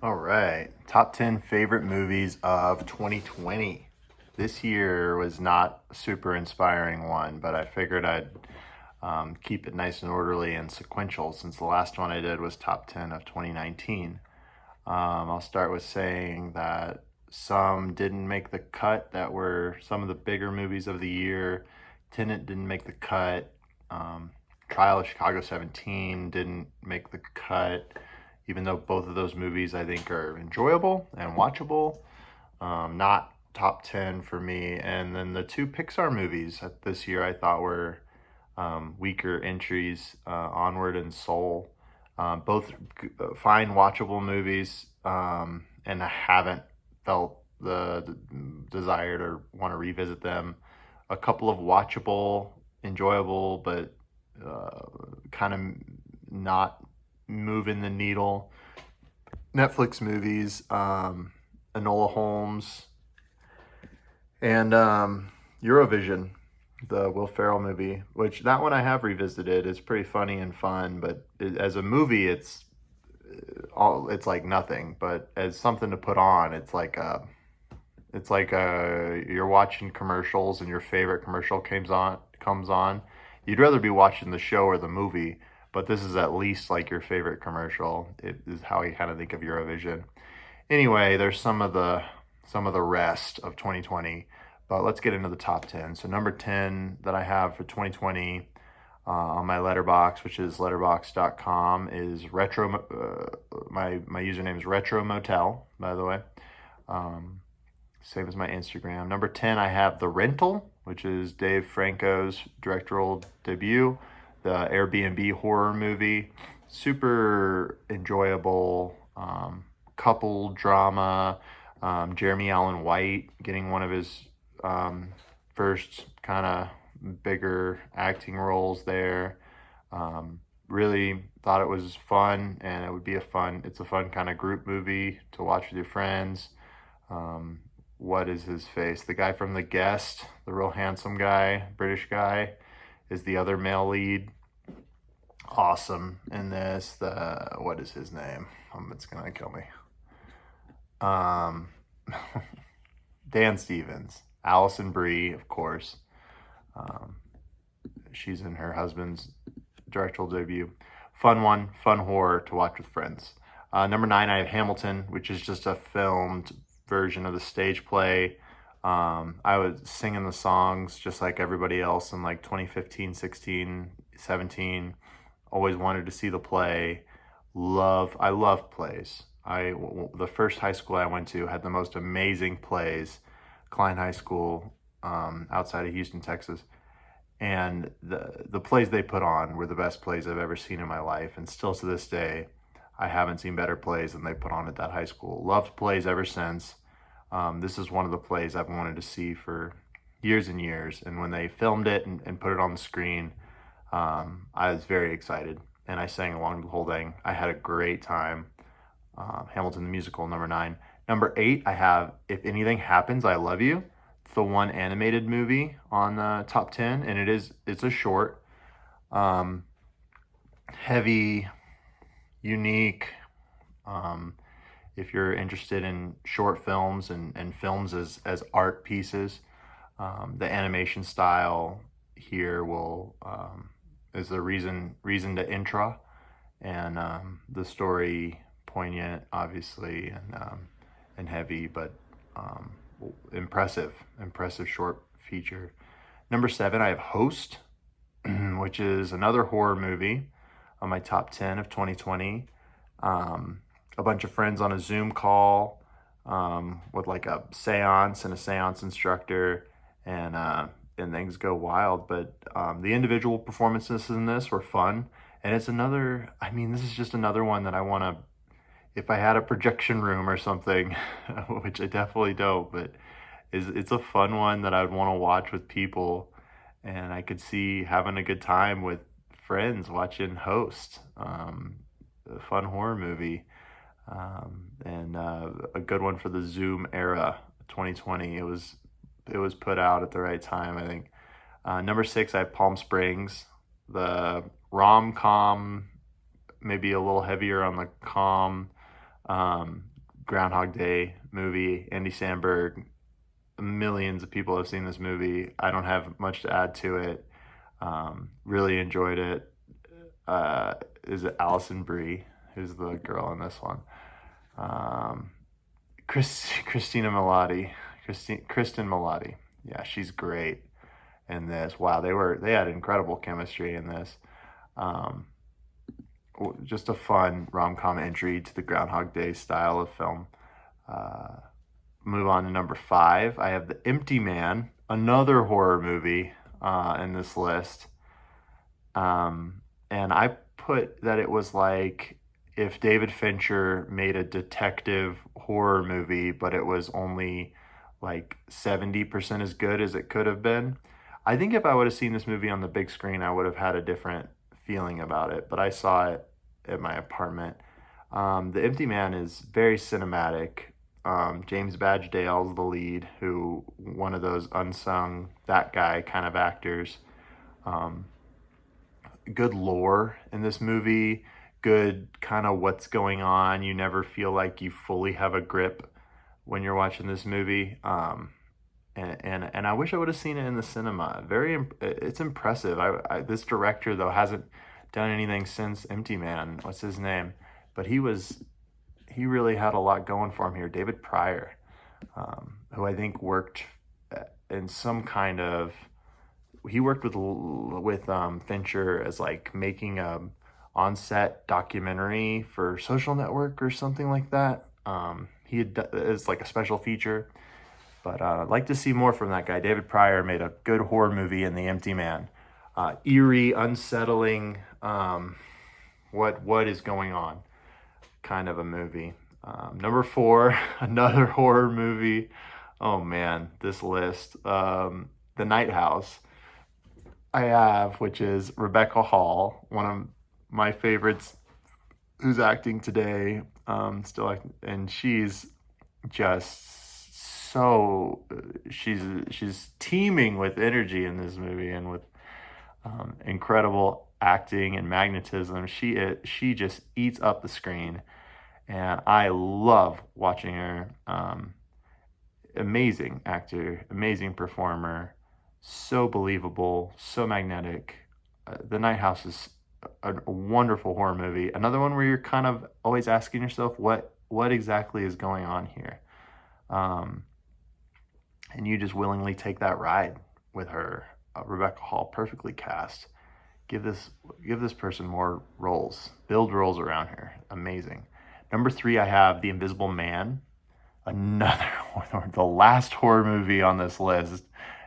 All right. Top 10 favorite movies of 2020. This year was not a super inspiring one, but I figured I'd keep it nice and orderly and sequential since the last one I did was top 10 of 2019. I'll start with saying that some didn't make the cut that were some of the bigger movies of the year. Tenet didn't make the cut. Um, Trial of Chicago 17 didn't make the cut, even though both of those movies I think are enjoyable and watchable. Not top 10 for me. And then the two Pixar movies this year I thought were weaker entries, Onward and Soul. Both fine, watchable movies, and I haven't felt the desire to want to revisit them. A couple of watchable, enjoyable, but kind of not moving the needle Netflix movies, Enola Holmes, and Eurovision, the Will Ferrell movie, which that one I have revisited. It's pretty funny and fun, but as a movie, it's like nothing. But as something to put on, you're watching commercials and your favorite commercial comes on. You'd rather be watching the show or the movie, but this is at least like your favorite commercial. It is how I kind of think of Eurovision. Anyway, there's some of the rest of 2020, but let's get into the top 10. So number 10 that I have for 2020 on my letterbox, which is letterbox.com, is retro. My username is Retro Motel, by the way. Um, Same as my Instagram. Number 10, I have The Rental, which is Dave Franco's directorial debut, the Airbnb horror movie. Super enjoyable couple drama. Jeremy Allen White getting one of his first kind of bigger acting roles there. Really thought it was fun, and it's a fun kind of group movie to watch with your friends. Um, what is his face? The guy from The Guest, the real handsome guy, British guy, is the other male lead. Awesome in this. What is his name? It's gonna kill me. Um, Dan Stevens, Allison Brie, of course. Um, she's in her husband's directorial debut. Fun one, fun horror to watch with friends. Number 9, I have Hamilton, which is just a filmed version of the stage play. I was singing the songs just like everybody else in like 2015, 16, 17. Always wanted to see the play. I love plays. The first high school I went to had the most amazing plays, Klein High School, outside of Houston, Texas. And the plays they put on were the best plays I've ever seen in my life. And still to this day, I haven't seen better plays than they put on at that high school. Loved plays ever since. This is one of the plays I've wanted to see for years and years. And when they filmed it and put it on the screen, I was very excited. And I sang along the whole thing. I had a great time. Hamilton the Musical, number 9. Number 8, I have If Anything Happens, I Love You. It's the one animated movie on the top 10, and it's a short, um, heavy, unique. Um, if you're interested in short films and films as art pieces, the animation style here is the reason to intra, and the story poignant, obviously, and heavy, but um, impressive short feature. Number 7, I have Host, which is another horror movie on my top 10 of 2020. A bunch of friends on a Zoom call with like a seance and a seance instructor, and things go wild. But the individual performances in this were fun, and this is just another one that I want to, if I had a projection room or something, which I definitely don't, but it's a fun one that I would want to watch with people, and I could see having a good time with friends watching Host, a fun horror movie, and a good one for the Zoom era, 2020. It was put out at the right time, I think. Number 6, I have Palm Springs, the rom com, maybe a little heavier on the calm, Groundhog Day movie. Andy Samberg. Millions of people have seen this movie. I don't have much to add to it. Really enjoyed it. Is it Alison Brie who's the girl in this one? Um, Christina Milioti. Kristen Milioti. Yeah, she's great in this. Wow, they had incredible chemistry in this. Um, just a fun rom-com entry to the Groundhog Day style of film. Uh, Move on to number 5. I have The Empty Man, another horror movie in this list. And I put that it was like if David Fincher made a detective horror movie, but it was only like 70% as good as it could have been. I think if I would have seen this movie on the big screen, I would have had a different feeling about it, but I saw it at my apartment. The Empty Man is very cinematic. James Badge Dale's the lead, who one of those unsung that guy kind of actors. Um, Good lore in this movie, good kind of what's going on. You never feel like you fully have a grip when you're watching this movie. And I wish I would have seen it in the cinema. It's impressive. This director though hasn't done anything since Empty Man. What's his name? But he really had a lot going for him here. David Pryor, who I think worked in some kind of, he worked with Fincher as like making a on-set documentary for Social Network or something like that. He had as like a special feature, but I'd like to see more from that guy. David Pryor made a good horror movie in The Empty Man. Eerie, unsettling. What is going on? Kind of a movie. Number 4, another horror movie. Oh man, this list. The Night House. I have, which is Rebecca Hall, one of my favorites, who's acting today. And she's just so she's teeming with energy in this movie and with incredible acting and magnetism. She just eats up the screen, and I love watching her. Amazing actor, amazing performer, so believable, so magnetic. The Night House is a wonderful horror movie. Another one where you're kind of always asking yourself what exactly is going on here, and you just willingly take that ride with her. Rebecca Hall, perfectly cast. Give this person more roles. Build roles around her. Amazing. Number 3, I have The Invisible Man. Another one, the last horror movie on this list.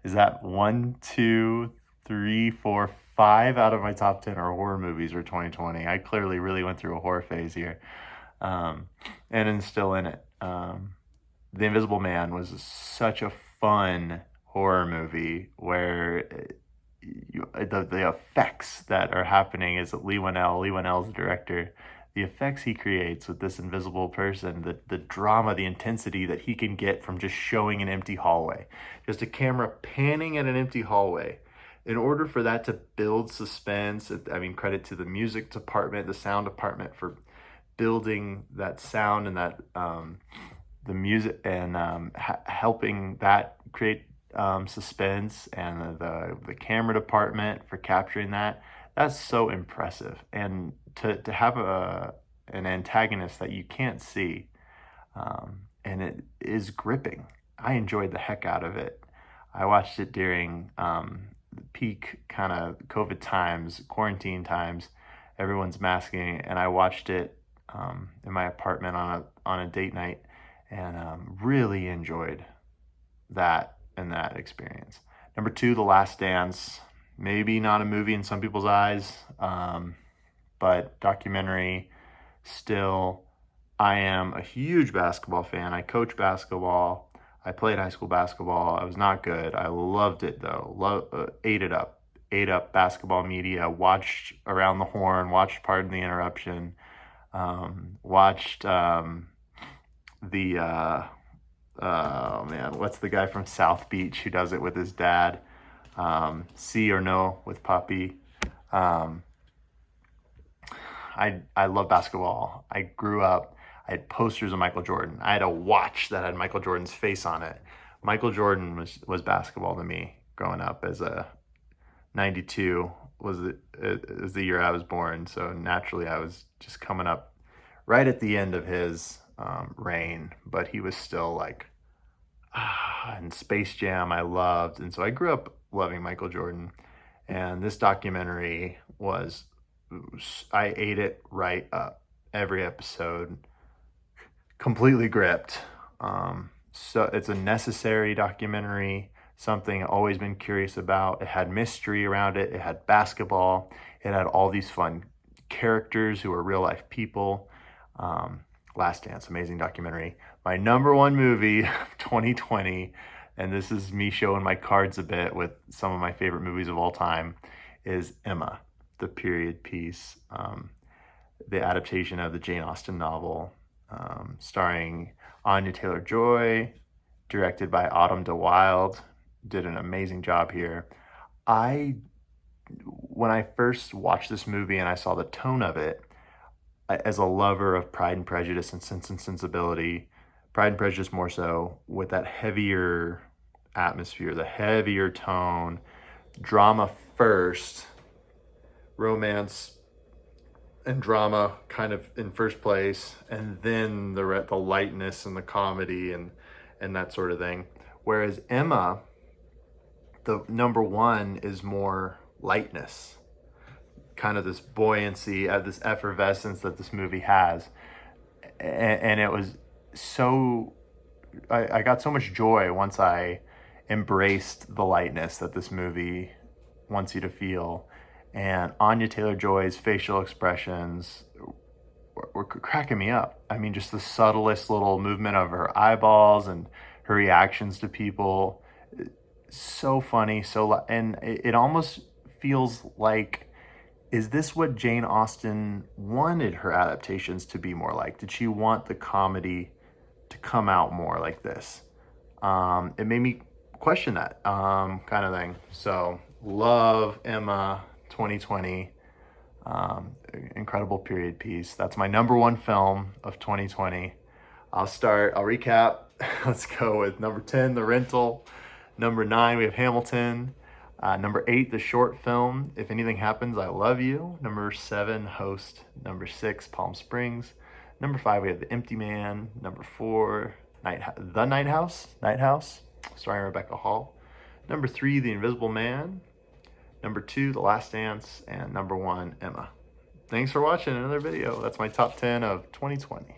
Is that 1, 2, 3, 4, 5 out of my top 10 are horror movies for 2020. I clearly really went through a horror phase here, and am still in it. The Invisible Man was such a fun horror movie where the effects that are happening is Leigh Whannell. Leigh Whannell's the director. The effects he creates with this invisible person, the drama, the intensity that he can get from just showing an empty hallway, just a camera panning at an empty hallway. In order for that to build suspense, I mean, credit to the music department, the sound department for building that sound and that the music and helping that create suspense, and the camera department for capturing that. That's so impressive. And to have an antagonist that you can't see, and it is gripping. I enjoyed the heck out of it. I watched it during peak kind of COVID times, quarantine times. Everyone's masking, and I watched it in my apartment on a date night, and really enjoyed that and that experience. Number 2, The Last Dance. Maybe not a movie in some people's eyes, but documentary still. I am a huge basketball fan. I coach basketball. I played high school basketball. I was not good. I loved it though. Ate it up. Ate up basketball media. Watched Around the Horn. Watched Pardon the Interruption. Watched oh man, what's the guy from South Beach who does it with his dad? See or No with Puppy. I love basketball. I grew up. I had posters of Michael Jordan. I had a watch that had Michael Jordan's face on it. Michael Jordan was basketball to me growing up. As a 92 was the year I was born, so naturally I was just coming up right at the end of his reign, but he was still like, and Space Jam I loved, and so I grew up loving Michael Jordan. And this documentary was, I ate it right up. Every episode, completely gripped. So it's a necessary documentary, something I've always been curious about. It had mystery around it. It had basketball. It had all these fun characters who were real life people. Last Dance, amazing documentary. My number one movie of 2020, and this is me showing my cards a bit with some of my favorite movies of all time, is Emma, the period piece, the adaptation of the Jane Austen novel, starring Anya Taylor-Joy, directed by Autumn de Wilde. Did an amazing job here. When I first watched this movie and I saw the tone of it, as a lover of Pride and Prejudice and Sense and Sensibility, Pride and Prejudice more so, with that heavier atmosphere, the heavier tone, drama first, romance and drama kind of in first place, and then the lightness and the comedy and that sort of thing. Whereas Emma, the number one, is more lightness, kind of this buoyancy, this effervescence that this movie has. And it was so, I got so much joy once I embraced the lightness that this movie wants you to feel. And Anya Taylor-Joy's facial expressions were cracking me up. I mean, just the subtlest little movement of her eyeballs and her reactions to people. So funny, and it almost feels like, is this what Jane Austen wanted her adaptations to be more like? Did she want the comedy to come out more like this? It made me question that kind of thing. So, love Emma 2020. Incredible period piece. That's my number one film of 2020. I'll recap. Let's go with number 10, The Rental. Number 9, we have Hamilton. Number 8, the short film, If Anything Happens, I Love You. Number 7, Host. Number 6, Palm Springs. Number 5, we have The Empty Man. Number 4, The Night House, starring Rebecca Hall. Number 3, The Invisible Man. Number 2, The Last Dance. And number 1, Emma. Thanks for watching another video. That's my top 10 of 2020.